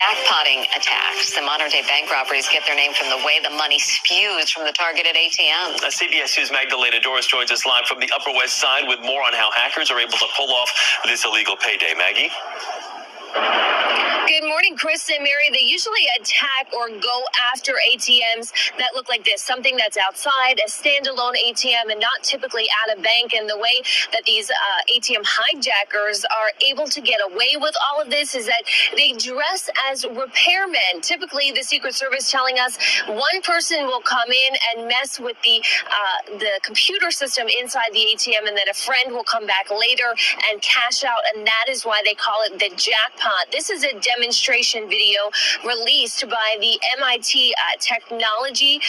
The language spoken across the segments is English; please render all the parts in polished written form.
Jackpotting attacks. The modern-day bank robberies get their name from the way the money spews from the targeted ATMs. CBS News' Magdalena Doris joins us live from the Upper West Side with more on how hackers are able to pull off this illegal payday. Maggie? Good morning, Chris and Mary. They usually attack or go after ATMs that look like this, something that's outside, a standalone ATM and not typically at a bank. And the way that these ATM hijackers are able to get away with all of this is that they dress as repairmen. Typically, the Secret Service telling us one person will come in and mess with the computer system inside the ATM, and then a friend will come back later and cash out. And that is why they call it the jackpot. This is a demonstration video released by the MIT technology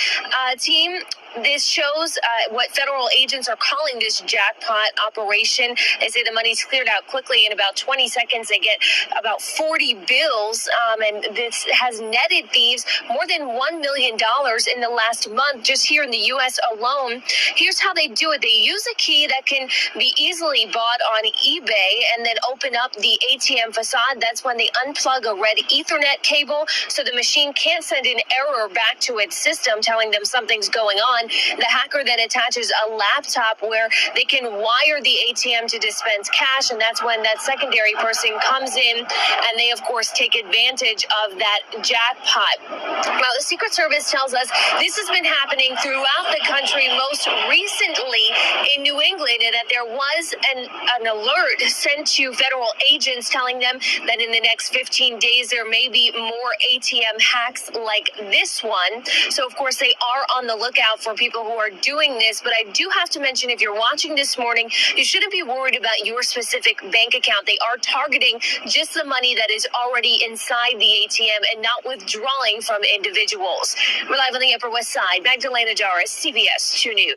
team. This shows what federal agents are calling this jackpot operation. They say the money's cleared out quickly in about 20 seconds. They get about 40 bills, and this has netted thieves more than $1 million in the last month, just here in the U.S. alone. Here's how they do it. They use a key that can be easily bought on eBay and then open up the ATM facade. That's when they unplug a red Ethernet cable so the machine can't send an error back to its system telling them something's going on. The hacker then attaches a laptop where they can wire the ATM to dispense cash, and that's when that secondary person comes in, and they, of course, take advantage of that jackpot. Now, the Secret Service tells us this has been happening throughout the country, most recently in New England, and that there was an alert sent to federal agents telling them that in the next 15 days there may be more ATM hacks like this one. So, of course, they are on the lookout for people who are doing this. But I do have to mention, if you're watching this morning, you shouldn't be worried about your specific bank account. They are targeting just the money that is already inside the ATM and not withdrawing from individuals. We're live on the Upper West Side. Magdalena Doris, CBS 2 News.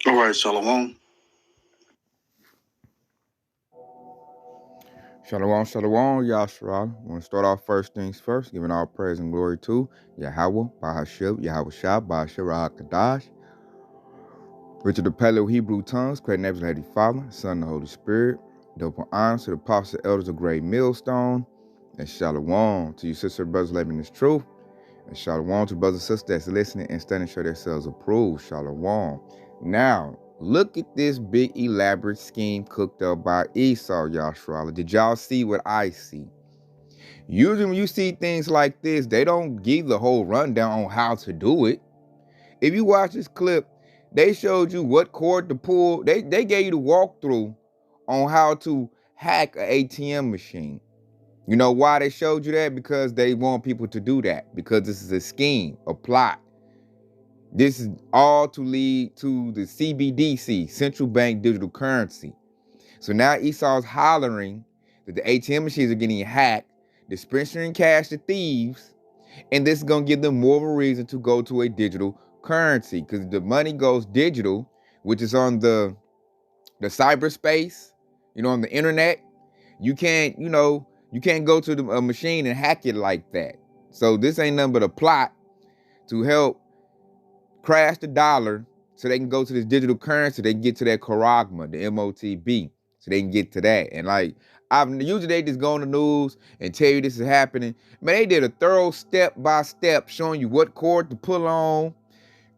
All right, Shalom. Shalom, shalom, Yashra. I want to start off first things first, giving all praise and glory to Yahweh, Bahashib, Yahweh Shah, Bahashir Kadash, Richard the Paleo Hebrew tongues, creating names of the Heavenly Father, Son, and the Holy Spirit. Double honor to the apostles and elders of Great Millstone, and shalom to you, sister and brothers living in this truth, and shalom to brothers and sisters that's listening and studying, show themselves approved. Shalom. Now, look at this big elaborate scheme cooked up by Esau, Yashra. Did y'all see what I see? Usually when you see things like this, they don't give the whole rundown on how to do it. If you watch this clip, they showed you what cord to pull. They gave you the walkthrough on how to hack an ATM machine. You know why they showed you that? Because they want people to do that. Because this is a scheme, a plot. This is all to lead to the CBDC, Central Bank Digital Currency. So now Esau's hollering that the ATM machines are getting hacked, dispensing cash to thieves, and this is going to give them more of a reason to go to a digital currency, because the money goes digital, which is on the cyberspace, on the internet. You can't go to a machine and hack it like that. So this ain't nothing but a plot to help crash the dollar so they can go to this digital currency. They can get to that charagma, the MOTB, so they can get to that. And usually they just go on the news and tell you this is happening. Man, they did a thorough step-by-step showing you what cord to pull on,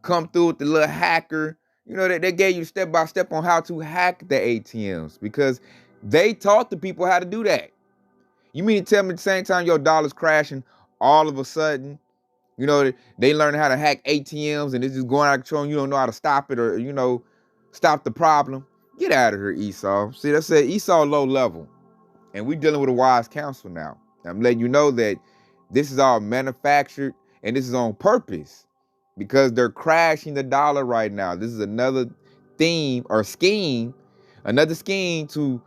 come through with the little hacker. They gave you step-by-step on how to hack the ATMs, because they taught the people how to do that. You mean to tell me at the same time your dollar's crashing, all of a sudden, they learn how to hack ATMs and it's just going out of control and you don't know how to stop it or, stop the problem? Get out of here, Esau. See, that's it. Esau low level. And we're dealing with a wise counsel now. I'm letting you know that this is all manufactured and this is on purpose because they're crashing the dollar right now. This is another theme or scheme, another scheme to,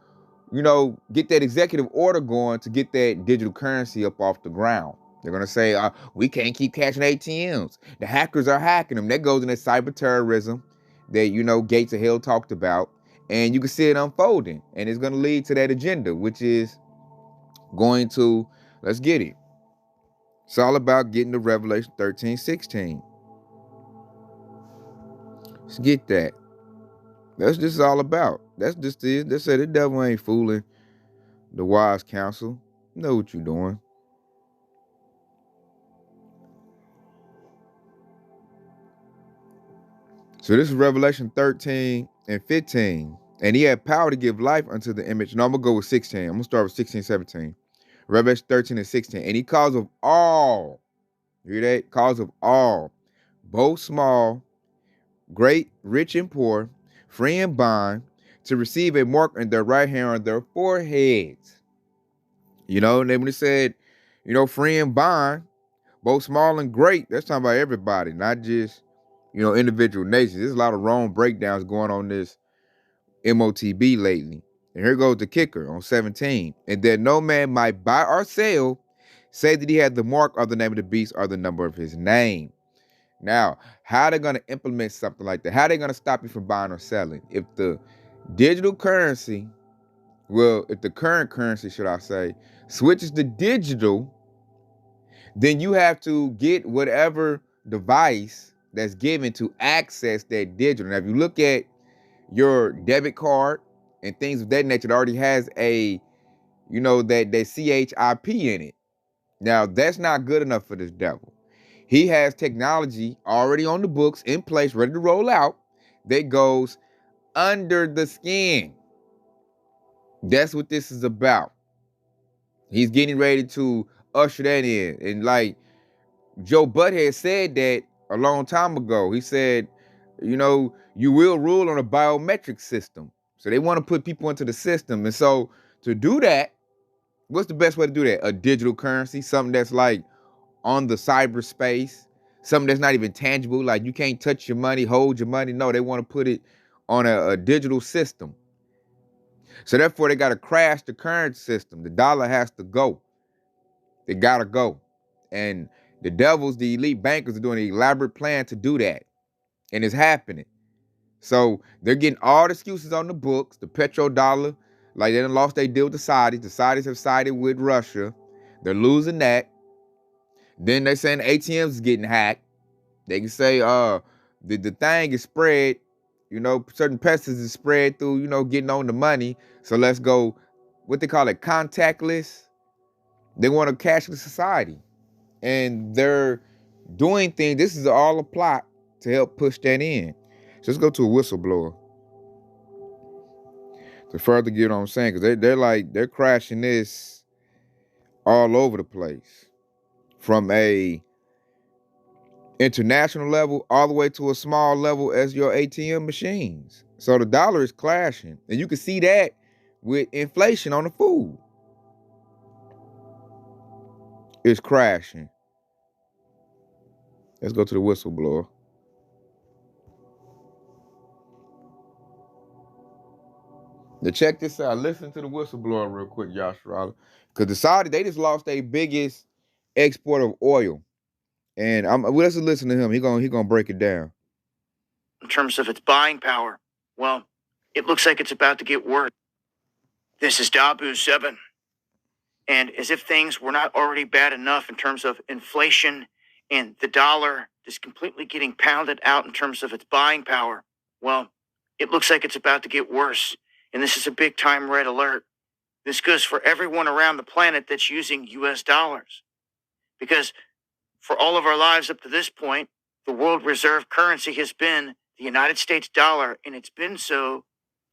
get that executive order going to get that digital currency up off the ground. They're going to say, we can't keep cashing ATMs. The hackers are hacking them. That goes into cyber terrorism that, Gates of Hell talked about. And you can see it unfolding. And it's going to lead to that agenda, which is going to, let's get it. It's all about getting to Revelation 13:16. Let's get that. That's just all about. That's just it. They said the devil ain't fooling the wise counsel. Know what you're doing. So this is Revelation 13 and 15. And he had power to give life unto the image. No, I'm going to go with 16. I'm going to start with 16, 17. Revelation 13 and 16. And he calls of all, hear that? Calls of all, both small, great, rich, and poor, free and bond, to receive a mark in their right hand or their foreheads. You know, and then when he said, you know, free and bond, both small and great, that's talking about everybody, not just, you know, individual nations. There's a lot of wrong breakdowns going on this MOTB lately. And here goes the kicker on 17. And that no man might buy or sell, say that he had the mark of the name of the beast or the number of his name. Now, how are they going to implement something like that? How are they going to stop you from buying or selling? If the digital currency, well, if the current currency, should I say, switches to digital, then you have to get whatever device that's given to access that digital. Now, if you look at your debit card and things of that nature, it already has a, you know, that CHIP in it. Now, that's not good enough for this devil. He has technology already on the books, in place, ready to roll out, that goes under the skin. That's what this is about. He's getting ready to usher that in. And like Joe Butthead said that a long time ago. He said, you know, you will rule on a biometric system. So they want to put people into the system. And so to do that, what's the best way to do that? A digital currency, something that's like on the cyberspace, something that's not even tangible. Like you can't touch your money, hold your money. No, they want to put it on a digital system. So therefore, they got to crash the current system. The dollar has to go. They got to go. And the devils, the elite bankers, are doing an elaborate plan to do that. And it's happening. So they're getting all the excuses on the books. The petrodollar, like they done lost their deal with the Saudis. The Saudis have sided with Russia. They're losing that. Then they're saying the ATMs is getting hacked. They can say the thing is spread, you know, certain pesticides is spread through, you know, getting on the money. So let's go, what they call it, contactless. They want a cashless society. And they're doing things, this is all a plot to help push that in. So let's go to a whistleblower to further get what I'm saying, because they're crashing this all over the place, from a international level all the way to a small level as your ATM machines. So the dollar is crashing, and you can see that with inflation on the food. It's crashing. Let's go to the whistleblower. Now check this out. Listen to the whistleblower real quick, Yashara. Because the Saudi, they just lost their biggest export of oil. And let's listen to him. He gonna break it down. In terms of its buying power, well, it looks like it's about to get worse. This is Dabu 7. And as if things were not already bad enough in terms of inflation and the dollar just completely getting pounded out in terms of its buying power, well, it looks like it's about to get worse. And this is a big time red alert. This goes for everyone around the planet that's using US dollars. Because for all of our lives up to this point, the world reserve currency has been the United States dollar, and it's been so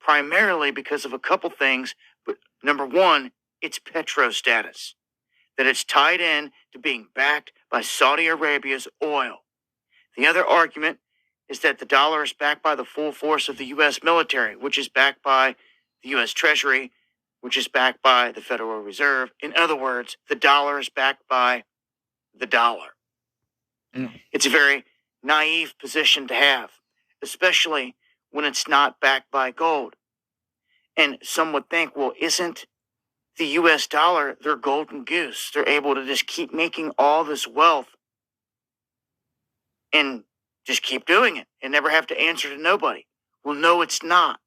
primarily because of a couple things. But number one, its petro status, that it's tied in to being backed by Saudi Arabia's oil. The other argument is that the dollar is backed by the full force of the U.S. military, which is backed by the U.S. Treasury, which is backed by the Federal Reserve. In other words, the dollar is backed by the dollar. It's a very naive position to have, especially when it's not backed by gold. And some would think, well, isn't the U.S. dollar their golden goose? They're able to just keep making all this wealth and just keep doing it and never have to answer to nobody. Well, no, it's not.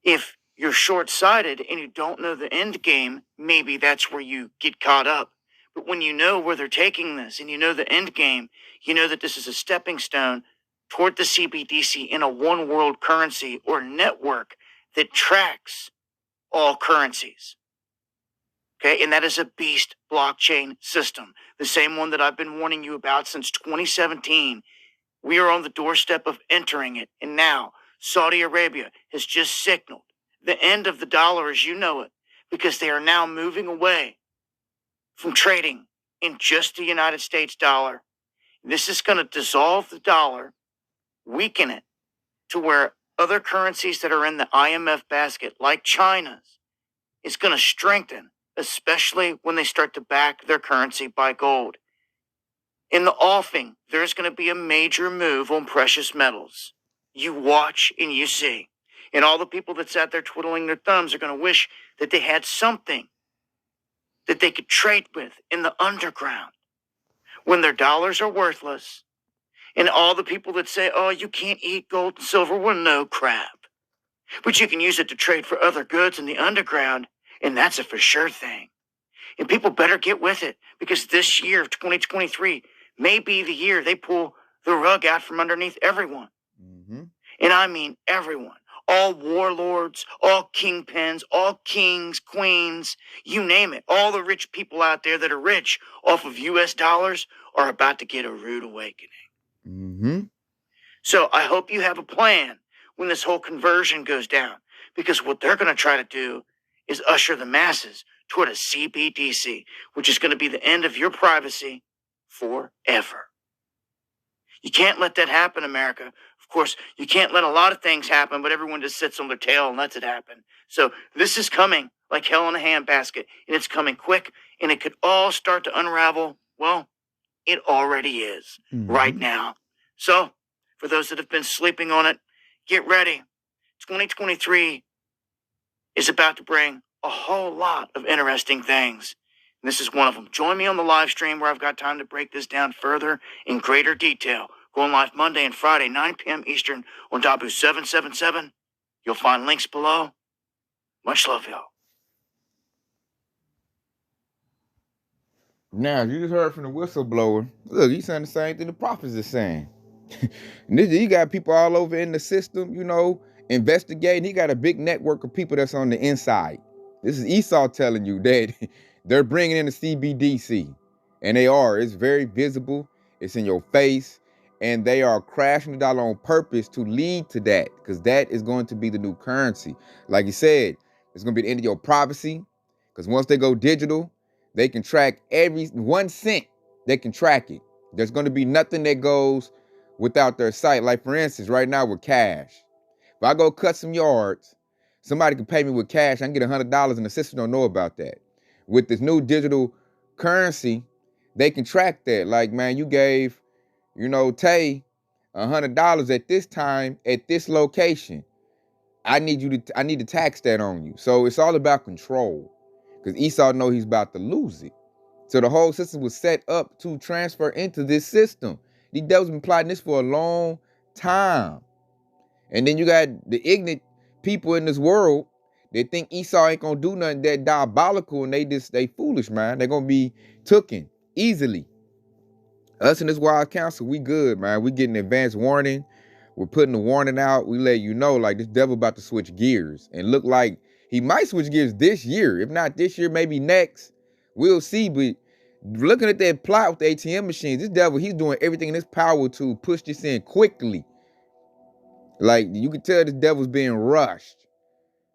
If you're short-sighted and you don't know the end game, maybe that's where you get caught up. But when you know where they're taking this and you know the end game, you know that this is a stepping stone toward the CBDC in a one world currency or network that tracks all currencies. Okay, and that is a beast blockchain system, the same one that I've been warning you about since 2017. We are on the doorstep of entering it, and now Saudi Arabia has just signaled the end of the dollar as you know it, because they are now moving away from trading in just the United States dollar. This is going to dissolve the dollar, weaken it to where other currencies that are in the IMF basket, like China's, is going to strengthen, especially when they start to back their currency by gold. In the offing, there's going to be a major move on precious metals. You watch and you see. And all the people that sat there twiddling their thumbs are going to wish that they had something that they could trade with in the underground when their dollars are worthless. And all the people that say, oh, you can't eat gold and silver, well, no crap. But you can use it to trade for other goods in the underground, and that's a for sure thing. And people better get with it, because this year of 2023 may be the year they pull the rug out from underneath everyone. Mm-hmm. And I mean everyone. All warlords, all kingpins, all kings, queens, you name it. All the rich people out there that are rich off of US dollars are about to get a rude awakening. Mm-hmm. So I hope you have a plan when this whole conversion goes down, because what they're going to try to do is usher the masses toward a CBDC, which is going to be the end of your privacy forever. You can't let that happen, America. Of course, you can't let a lot of things happen, but everyone just sits on their tail and lets it happen. So this is coming like hell in a handbasket, and it's coming quick, and it could all start to unravel. Well, it already is right now. So for those that have been sleeping on it, get ready. 2023 is about to bring a whole lot of interesting things. And this is one of them. Join me on the live stream where I've got time to break this down further in greater detail. Going live Monday and Friday, 9 p.m. Eastern on Dabu 777. You'll find links below. Much love, y'all. Now, you just heard from the whistleblower. Look, he's saying the same thing the prophets are saying. And you got people all over in the system, you know, investigating. He got a big network of people that's on the inside. This is Esau telling you that they're bringing in the CBDC. And they are. It's very visible. It's in your face. And they are crashing the dollar on purpose to lead to that, because that is going to be the new currency. Like you said, it's going to be the end of your privacy, because once they go digital, they can track every 1 cent. They can track it. There's going to be nothing that goes without their sight. Like, for instance, right now with cash. If I go cut some yards, somebody can pay me with cash. I can get $100 and the system don't know about that. With this new digital currency, they can track that. Like, man, you gave, you know, Tay $100 at this time at this location. I need to tax that on you. So it's all about control, because Esau know he's about to lose it. So the whole system was set up to transfer into this system. These devils been plotting this for a long time. And then you got the ignorant people in this world. They think Esau ain't gonna do nothing that diabolical, and they foolish, man. They're gonna be tooken easily. Us in this wild council, we good, man. We getting advance warning. We're putting the warning out. We let you know, like, this devil about to switch gears and look like he might switch gears this year. If not this year, maybe next. We'll see. But looking at that plot with the ATM machines, this devil, he's doing everything in his power to push this in quickly. Like, you can tell this devil's being rushed.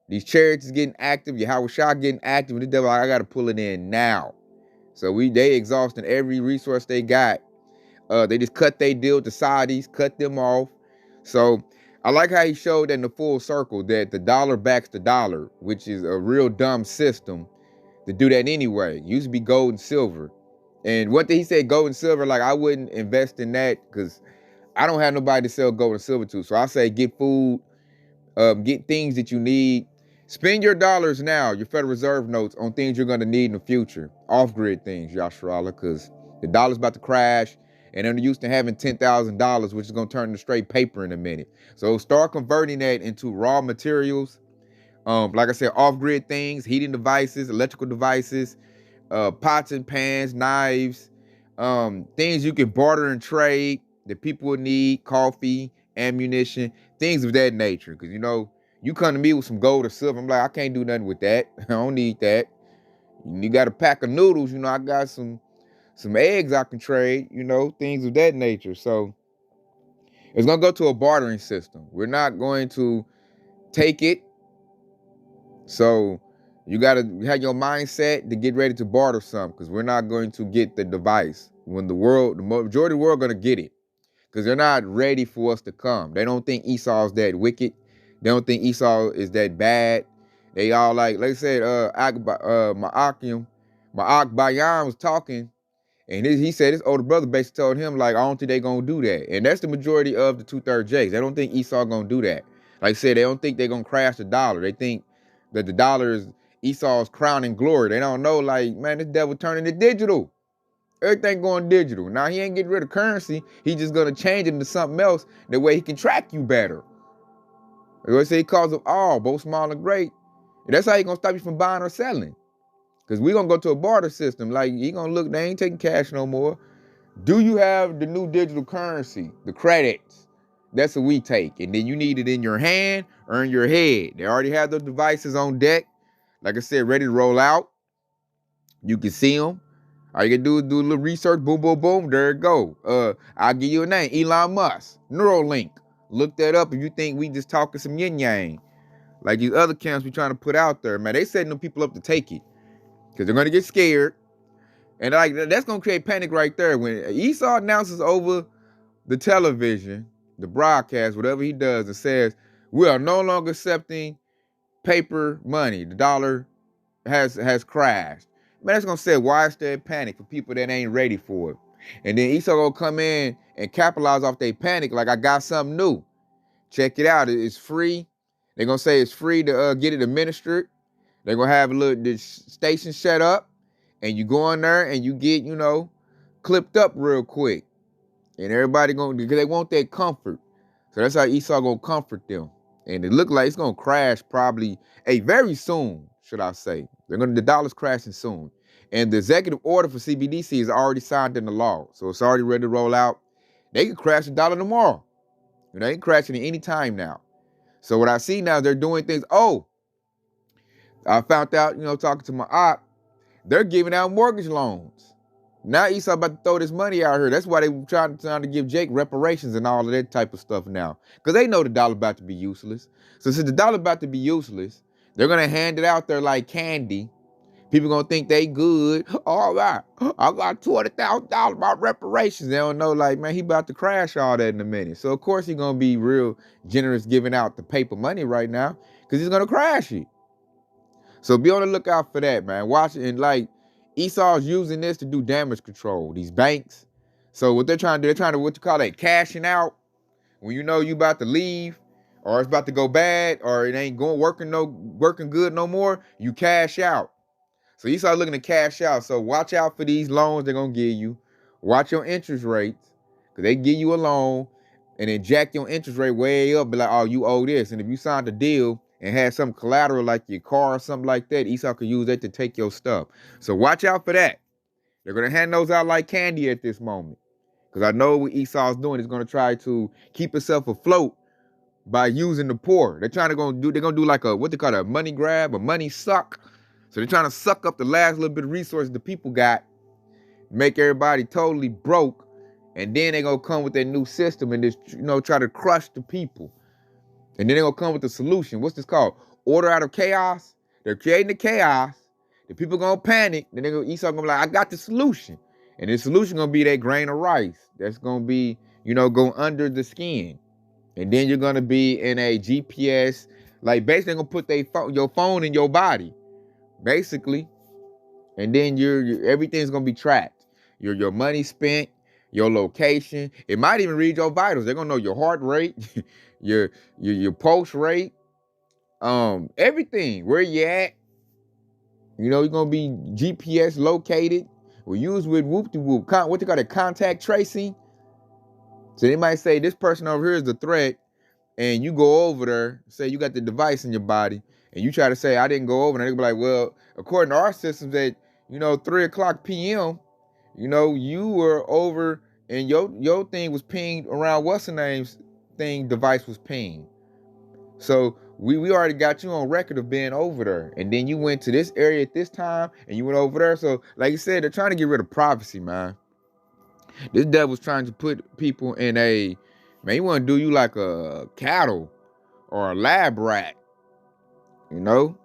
These chariots is getting active. Yahweh Shah getting active. And the devil, I got to pull it in now. So they exhausting every resource they got. They just cut their deal with the Saudis, cut them off. So I like how he showed that in the full circle that the dollar backs the dollar, which is a real dumb system to do that anyway. It used to be gold and silver. And what did he say, gold and silver? Like, I wouldn't invest in that, because I don't have nobody to sell gold and silver to. So I say get food, get things that you need. Spend your dollars now, your Federal Reserve notes, on things you're going to need in the future. Off-grid things, Yasharallah, because the dollar's about to crash. And they're used to having $10,000, which is going to turn into straight paper in a minute. So start converting that into raw materials. Like I said, off-grid things, heating devices, electrical devices, pots and pans, knives, things you can barter and trade that people would need, coffee, ammunition, things of that nature. Because, you know, you come to me with some gold or silver, I'm like, I can't do nothing with that. I don't need that. You got a pack of noodles, you know, I got some eggs I can trade, you know, things of that nature. So it's gonna go to a bartering system. We're not going to take it. So you gotta have your mindset to get ready to barter something, because we're not going to get the device. When the majority of the world gonna get it, because they're not ready for us to come. They don't think Esau's that wicked. They don't think Esau is that bad. They all like I said, Ma'ak Bayan was talking, and he said his older brother basically told him, like, I don't think they gonna do that. And that's the majority of the 2/3 Jakes. They don't think Esau gonna do that. Like I said, they don't think they're gonna crash the dollar. They think that the dollar is Esau's crowning glory. They don't know, like, man, this devil turning to digital. Everything going digital. Now, he ain't getting rid of currency. He just gonna change it into something else, the way he can track you better. They say he calls them all, both small and great. And that's how he gonna stop you from buying or selling. Because we gonna go to a barter system. Like, he gonna look, they ain't taking cash no more. Do you have the new digital currency, the credits? That's what we take. And then you need it in your hand or in your head. They already have those devices on deck. Like I said, ready to roll out. You can see them. All you can do is do a little research, boom, boom, boom, there it go. I'll give you a name, Elon Musk, Neuralink. Look that up if you think we just talking some yin-yang. Like these other camps we trying to put out there, man. They setting them people up to take it, because they're going to get scared. And like that's going to create panic right there. When Esau announces over the television, the broadcast, whatever he does, and says, we are no longer accepting paper money. The dollar has crashed. Man, that's gonna set widespread panic for people that ain't ready for it. And then Esau gonna come in and capitalize off their panic, like, I got something new. Check it out, it's free. They're gonna say it's free to get it administered. They're gonna have this station set up, and you go in there and you get, you know, clipped up real quick. And everybody because they want that comfort. So that's how Esau gonna comfort them. And it look like it's gonna crash probably very soon, should I say. The dollar's crashing soon. And the executive order for CBDC is already signed into law. So it's already ready to roll out. They can crash the dollar tomorrow. You know, they can crash it at any time now. So what I see now, they're doing things. Oh, I found out, you know, talking to my op, they're giving out mortgage loans. Now Esau about to throw this money out here. That's why they trying to give Jake reparations and all of that type of stuff now. Because they know the dollar about to be useless. So since the dollar about to be useless, they're going to hand it out there like candy. People going to think they good. All right, I got $200,000 about reparations. They don't know, like, man, he about to crash all that in a minute. So, of course, he's going to be real generous giving out the paper money right now, because he's going to crash it. So be on the lookout for that, man. Watch it. And, like, Esau's using this to do damage control, these banks. So what they're trying to do, they're trying to, what you call that, cashing out. When you know you about to leave, or it's about to go bad, or it ain't working good no more, you cash out. So Esau looking to cash out. So watch out for these loans they're going to give you. Watch your interest rates, because they give you a loan and then jack your interest rate way up. Be like, oh, you owe this. And if you signed a deal and had some collateral like your car or something like that, Esau could use that to take your stuff. So watch out for that. They're going to hand those out like candy at this moment. Because I know what Esau's doing is going to try to keep itself afloat by using the poor. They're going to do like what they call a money grab, a money suck. So they're trying to suck up the last little bit of resources the people got, make everybody totally broke, and then they're going to come with their new system and just, you know, try to crush the people. And then they're going to come with a solution. What's this called? Order out of chaos. They're creating the chaos. The people going to panic. Then Esau going to be like, I got the solution. And the solution going to be that grain of rice. That's going to be, you know, go under the skin. And then you're going to be in a GPS. Like, basically, they're going to put your phone in your body. Basically. And then everything's going to be tracked. Your money spent, your location. It might even read your vitals. They're going to know your heart rate, your pulse rate, everything, where you at. You know, you're going to be GPS located. We use with whoop-de-whoop, what they call it, contact tracing. So they might say, this person over here is the threat, and you go over there, say you got the device in your body, and you try to say, I didn't go over, and they be like, well, according to our systems at, 3:00 p.m., you were over, and your thing was pinged around what's the name's thing device was pinged. So we already got you on record of being over there. And then you went to this area at this time and you went over there. So like you said, they're trying to get rid of prophecy, man. This devil's trying to put people in a, man, he want to do you like a cattle or a lab rat, you know?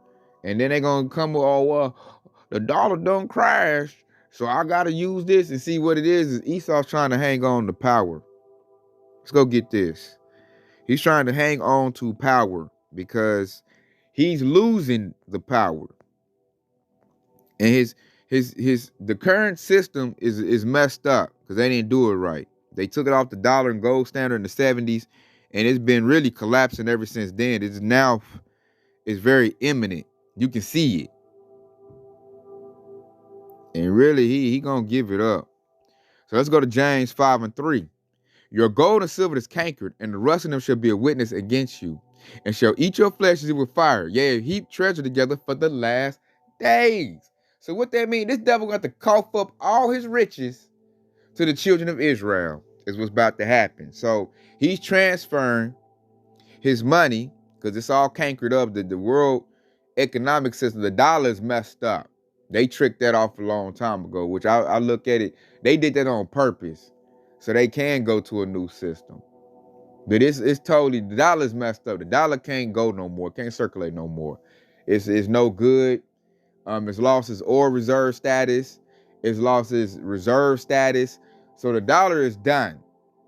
And then they're going to come with, oh, well, the dollar don't crash, so I got to use this. And see what it is Esau's trying to hang on to power. Let's go get this. He's trying to hang on to power because he's losing the power. And the current system is messed up because they didn't do it right. They took it off the dollar and gold standard in the 70s, and it's been really collapsing ever since then. It's very imminent. You can see it. And really, he gonna give it up. So let's go to James 5:3. Your gold and silver is cankered, and the rust of them shall be a witness against you, and shall eat your flesh as it with fire. Yea, heap treasure together for the last days. So what that means, this devil got to cough up all his riches to the children of Israel, is what's about to happen. So he's transferring his money, because it's all cankered up. The world economic system, the dollar is messed up. They tricked that off a long time ago, which I look at it, they did that on purpose, so they can go to a new system. But it's totally, the dollar's messed up. The dollar can't go no more, can't circulate no more. It's no good. It's lost its oil reserve status. It's lost its reserve status. So the dollar is done.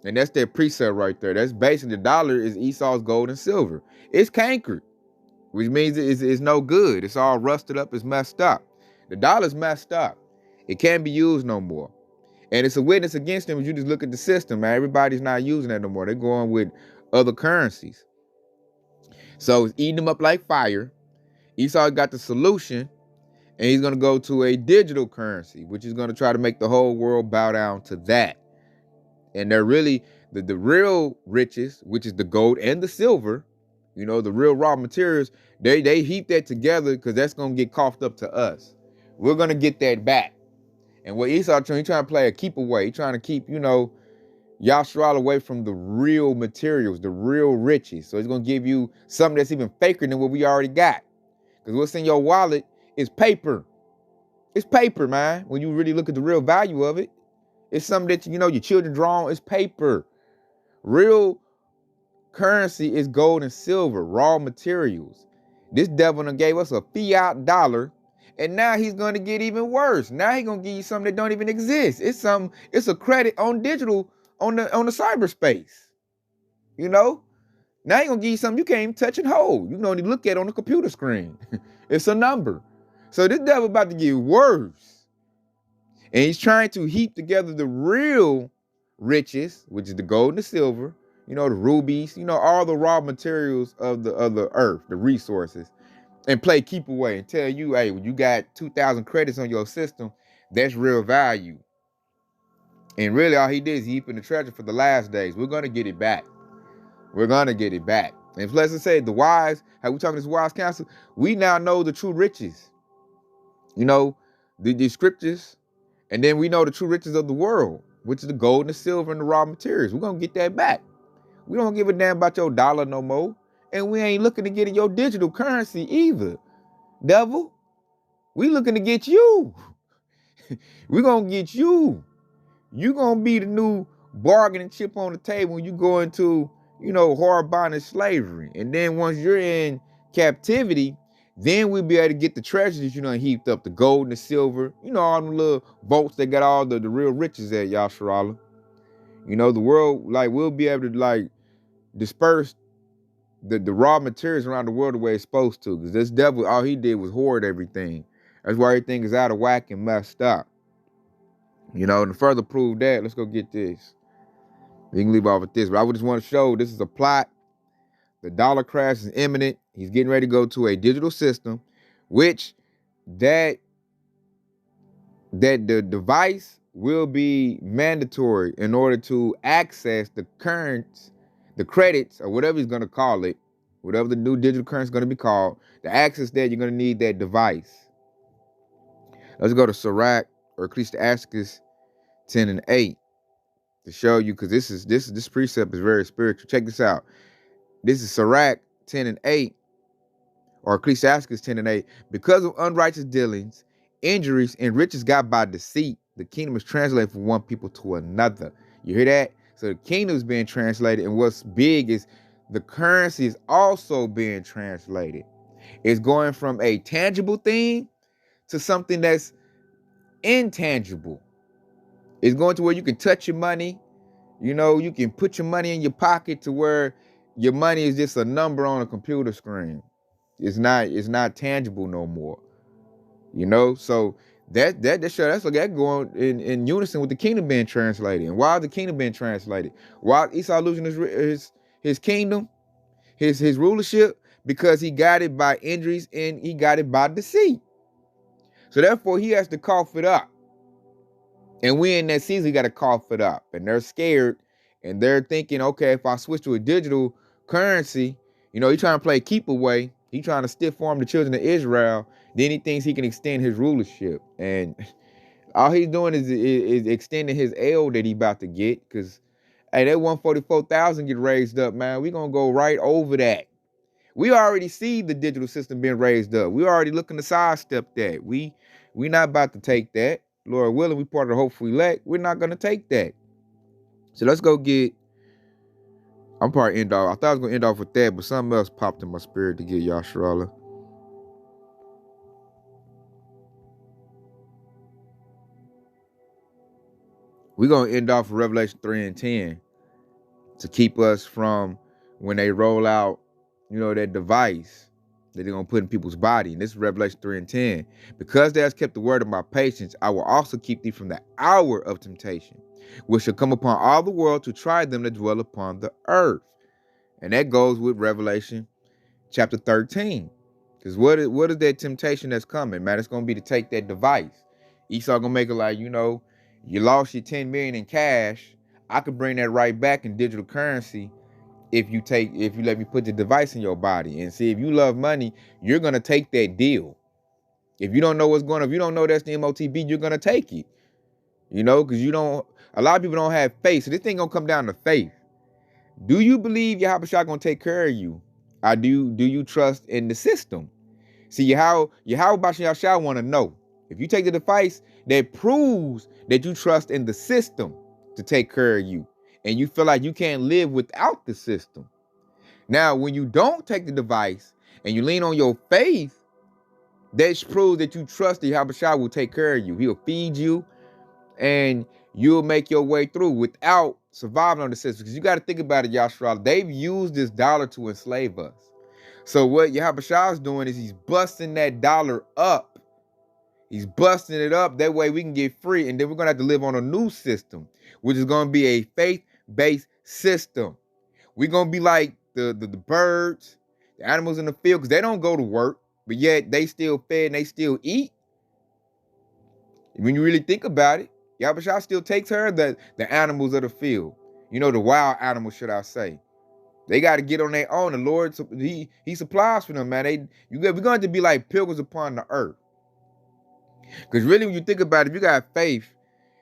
And that's their precept right there. That's basically, the dollar is Esau's gold and silver. It's cankered, which means it's no good. It's all rusted up, it's messed up. The dollar's messed up. It can't be used no more. And it's a witness against them. If you just look at the system, man, everybody's not using that no more. They're going with other currencies. So it's eating them up like fire. Esau got the solution, and he's going to go to a digital currency, which is going to try to make the whole world bow down to that. And they're really, the real riches, which is the gold and the silver, you know, the real raw materials, they heap that together because that's going to get coughed up to us. We're going to get that back. And what Esau trying, he's trying to play a keep away. He's trying to keep, you know, Yashral away from the real materials, the real riches. So he's going to give you something that's even faker than what we already got. Because what's in your wallet is paper. It's paper, man. When you really look at the real value of it, it's something that, you know, your children draw on. It's paper. Real currency is gold and silver, raw materials. This devil done gave us a fiat dollar, and now he's going to get even worse. Now he's going to give you something that don't even exist. It's a credit on digital, on the cyberspace. You know? Now he's going to give you something you can't even touch and hold. You can only look at it on the computer screen. It's a number. So this devil about to get worse. And he's trying to heap together the real riches, which is the gold and the silver, you know, the rubies, you know, all the raw materials of the earth, the resources, and play keep away and tell you, hey, when you got 2,000 credits on your system, that's real value. And really all he did is heaping the treasure for the last days. We're going to get it back. We're going to get it back. And let's just say the wise, how we talking this wise counsel, we now know the true riches. You know, the scriptures, and then we know the true riches of the world, which is the gold and the silver and the raw materials. We're going to get that back. We don't give a damn about your dollar no more. And we ain't looking to get in your digital currency either. Devil, we looking to get you. We're going to get you. You're going to be the new bargaining chip on the table when you go into, you know, hard bondage slavery. And then once you're in captivity, then we'll be able to get the treasures, you know, heaped up, the gold and the silver, you know, all the little vaults that got all the real riches at Yasharallah. You know, the world, like, we'll be able to, like, disperse the raw materials around the world the way it's supposed to. Because this devil, all he did was hoard everything. That's why everything is out of whack and messed up. You know, and to further prove that, let's go get this. We can leave off with this, but I would just want to show this is a plot. The dollar crash is imminent. He's getting ready to go to a digital system, which that the device will be mandatory in order to access the credits, or whatever he's going to call it, whatever the new digital currency is going to be called. To access that, you're going to need that device. Let's go to Sirach, or Ecclesiasticus 10:8, to show you, because this precept is very spiritual. Check this out. This is Sirach 10:8, or Ecclesiastes 10:8, because of unrighteous dealings, injuries, and riches got by deceit, the kingdom is translated from one people to another. You hear that? So the kingdom is being translated, and what's big is the currency is also being translated. It's going from a tangible thing to something that's intangible. It's going to where you can touch your money. You know, you can put your money in your pocket to where your money is just a number on a computer screen. It's not tangible no more. You know, so that's going in unison with the kingdom being translated. And why is the kingdom being translated? Why Esau losing his kingdom, his rulership? Because he got it by injuries and he got it by deceit. So therefore he has to cough it up. And we in that season, we got to cough it up. And they're scared. And they're thinking, okay, if I switch to a digital currency, you know, he's trying to play keep away. He's trying to stiff arm the children of Israel. Then he thinks he can extend his rulership. And all he's doing is extending his L that he about to get. Because, hey, that 144,000 get raised up, man. We're going to go right over that. We already see the digital system being raised up. We already looking to sidestep that. We not about to take that. Lord willing, we part of the hopeful elect. We're not going to take that. So let's go get, I'm probably end off. I thought I was going to end off with that, but something else popped in my spirit to get Yasharallah. We're going to end off with Revelation 3 and 10 to keep us from when they roll out, you know, that device that they're going to put in people's body. And this is Revelation 3 and 10. Because thou hast kept the word of my patience, I will also keep thee from the hour of temptation, which shall come upon all the world to try them that dwell upon the earth. And that goes with Revelation chapter 13. Because what is that temptation that's coming, man? It's going to be to take that device. Esau going to make it like, you know, you lost your 10 million in cash. I could bring that right back in digital currency if you let me put the device in your body. And see, if you love money, you're going to take that deal. If you don't know what's going on, if you don't know that's the MOTB, you're going to take it. You know, because a lot of people don't have faith. So this thing going to come down to faith. Do you believe Yahweh Shah going to take care of you? Or do you trust in the system? See, Yahweh Shah want to know. If you take the device, that proves that you trust in the system to take care of you. And you feel like you can't live without the system. Now, when you don't take the device and you lean on your faith, that proves that you trust that Yahweh Shah will take care of you. He'll feed you and you'll make your way through without surviving on the system. Because you got to think about it, Yashra. They've used this dollar to enslave us. So what Yahweh Shah is doing is he's busting that dollar up. He's busting it up. That way we can get free. And then we're going to have to live on a new system, which is going to be a faith-based system. We're going to be like the birds, the animals in the field, because they don't go to work, but yet they still fed and they still eat. When you really think about it, Yahweh Shah still takes care of the animals of the field. You know, the wild animals, should I say. They got to get on their own. The Lord, he supplies for them, man. We're going to be like pilgrims upon the earth. Because really, when you think about it, if you got faith,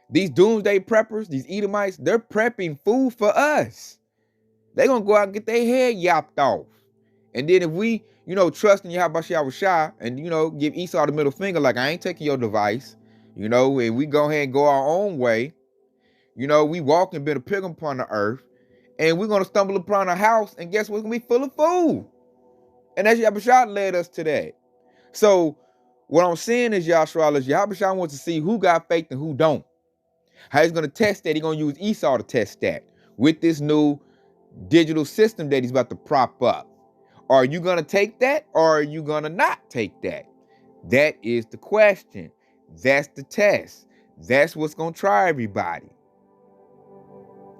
these doomsday preppers, these Edomites, they're prepping food for us. They're going to go out and get their head yapped off. And then if we, you know, trust in Yahweh Shah and, you know, give Esau the middle finger, like, I ain't taking your device, you know, and we go ahead and go our own way, you know, we walk and been a pilgrim upon the earth, and we're going to stumble upon a house, and guess what's going to be full of food? And that's Yahweh Shah led us to that. So what I'm saying is, Yahshua, is Yahweh Shah wants to see who got faith and who don't. How he's going to test that? He's going to use Esau to test that with this new digital system that he's about to prop up. Are you going to take that, or are you going to not take that? That is the question. That's the test. That's what's going to try everybody.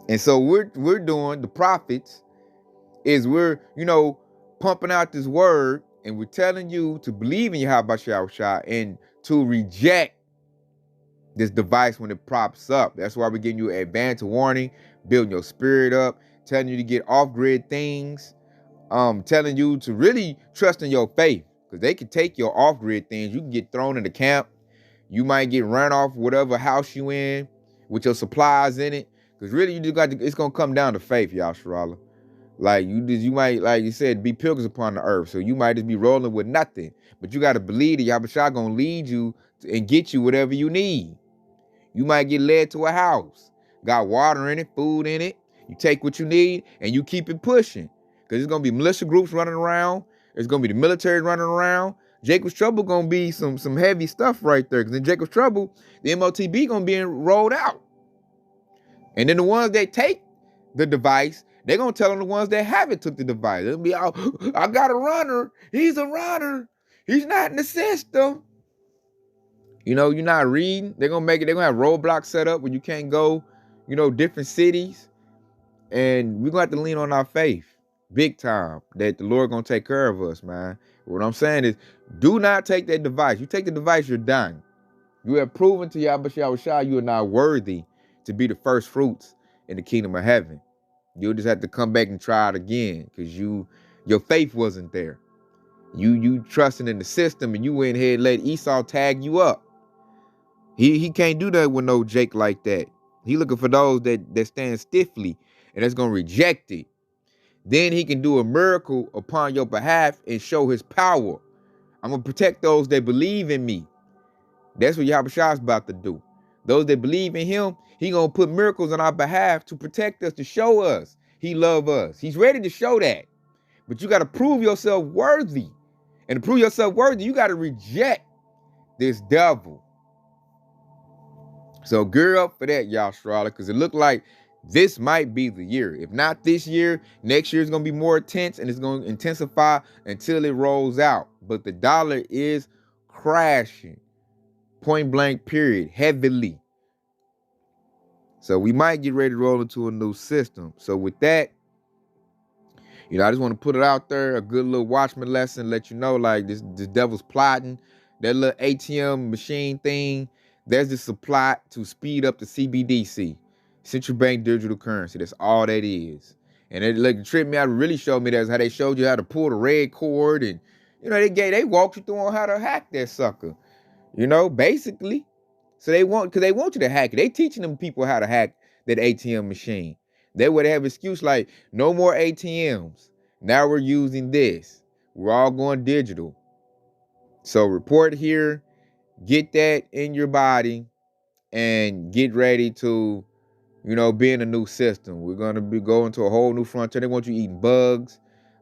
And so we're doing, the prophets, is we're, you know, pumping out this word, and we're telling you to believe in Yahweh Shah and to reject this device when it props up. That's why we're giving you advance warning, building your spirit up, telling you to get off-grid things, telling you to really trust in your faith, because they can take your off-grid things. You can get thrown in the camp. You might get run off whatever house you in with your supplies in it. Because really, you just got to, it's going to come down to faith, Yahshua. Like you might, like you said, be pilgrims upon the earth. So you might just be rolling with nothing. But you got to believe that Yahweh gonna lead you and get you whatever you need. You might get led to a house, got water in it, food in it. You take what you need and you keep it pushing. Because there's gonna be militia groups running around. There's gonna be the military running around. Jacob's Trouble gonna be some heavy stuff right there. Because in Jacob's Trouble, the MOTB gonna be rolled out. And then the ones that take the device, they're going to tell them the ones that haven't took the device. They'll be out, I got a runner. He's a runner. He's not in the system. You know, you're not reading. They're going to make it, they're going to have roadblocks set up where you can't go, you know, different cities. And we're going to have to lean on our faith big time that the Lord going to take care of us, man. What I'm saying is, do not take that device. You take the device, you're done. You have proven to Yahweh you are not worthy to be the first fruits in the kingdom of heaven. You'll just have to come back and try it again because your faith wasn't there. You trusting in the system and you went ahead and let Esau tag you up. He can't do that with no Jake like that. He looking for those that stand stiffly and that's gonna reject it. Then he can do a miracle upon your behalf and show his power. I'm gonna protect those that believe in me. That's what Yahweh is about to do. Those that believe in him, he gonna put miracles on our behalf to protect us, to show us he love us. He's ready to show that. But you got to prove yourself worthy. And to prove yourself worthy, you got to reject this devil. So gear up for that, Yahshua, because it looked like this might be the year. If not this year, next year is going to be more intense and it's going to intensify until it rolls out. But the dollar is crashing. Point blank period, heavily. So we might get ready to roll into a new system. So with that, you know, I just want to put it out there, a good little Watchman lesson, let you know, like this devil's plotting. That little ATM machine thing, there's just a plot to speed up the CBDC, central bank digital currency. That's all that is. And it like tripped me out, really showed me that's how they showed you how to pull the red cord, and you know they walked you through on how to hack that sucker. You know, basically. So they want you to hack it. They teaching them people how to hack that ATM machine. They would have excuse like, no more ATMs. Now we're using this. We're all going digital. So report here, get that in your body, and get ready to, you know, be in a new system. We're going to be going to a whole new frontier. They want you eating bugs.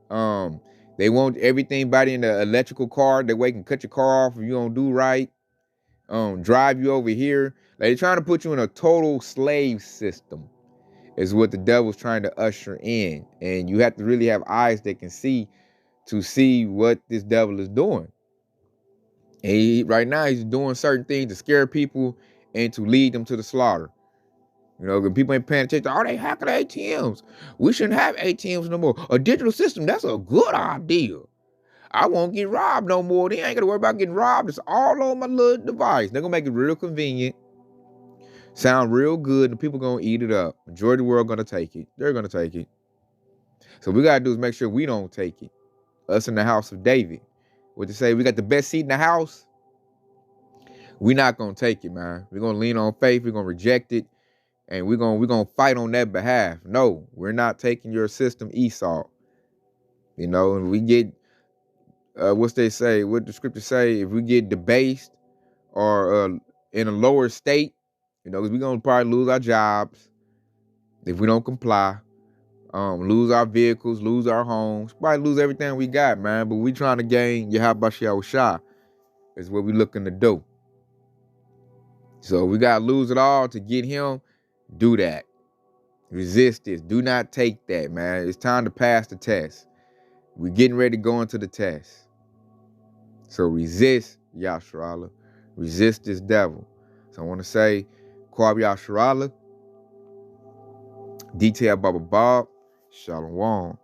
They want everything body in the electrical car. That way they can cut your car off if you don't do right. Drive you over here. Like they're trying to put you in a total slave system is what the devil's trying to usher in. And you have to really have eyes that can see to see what this devil is doing. And right now he's doing certain things to scare people and to lead them to the slaughter. You know, when people ain't paying attention, oh, they hacking ATMs. We shouldn't have ATMs no more. A digital system, that's a good idea. I won't get robbed no more. They ain't gonna worry about getting robbed. It's all on my little device. They're gonna make it real convenient, sound real good, and people gonna eat it up. Majority of the world gonna take it. They're gonna take it. So we gotta do is make sure we don't take it. Us in the house of David. What they say, we got the best seat in the house. We're not gonna take it, man. We're gonna lean on faith. We're gonna reject it, and we're gonna fight on that behalf. No, we're not taking your system, Esau. You know, and we get. What they say, what the scripture say, if we get debased or in a lower state, you know, because we're going to probably lose our jobs if we don't comply, lose our vehicles, lose our homes, probably lose everything we got, man. But we trying to gain Yahweh Shah is what we looking to do. So we got to lose it all to get him. Do that. Resist this. Do not take that, man. It's time to pass the test. We're getting ready to go into the test. So resist Yahshua. Resist this devil. So I want to say, Kwab Yahshua, Detail Baba Bob, Shalom.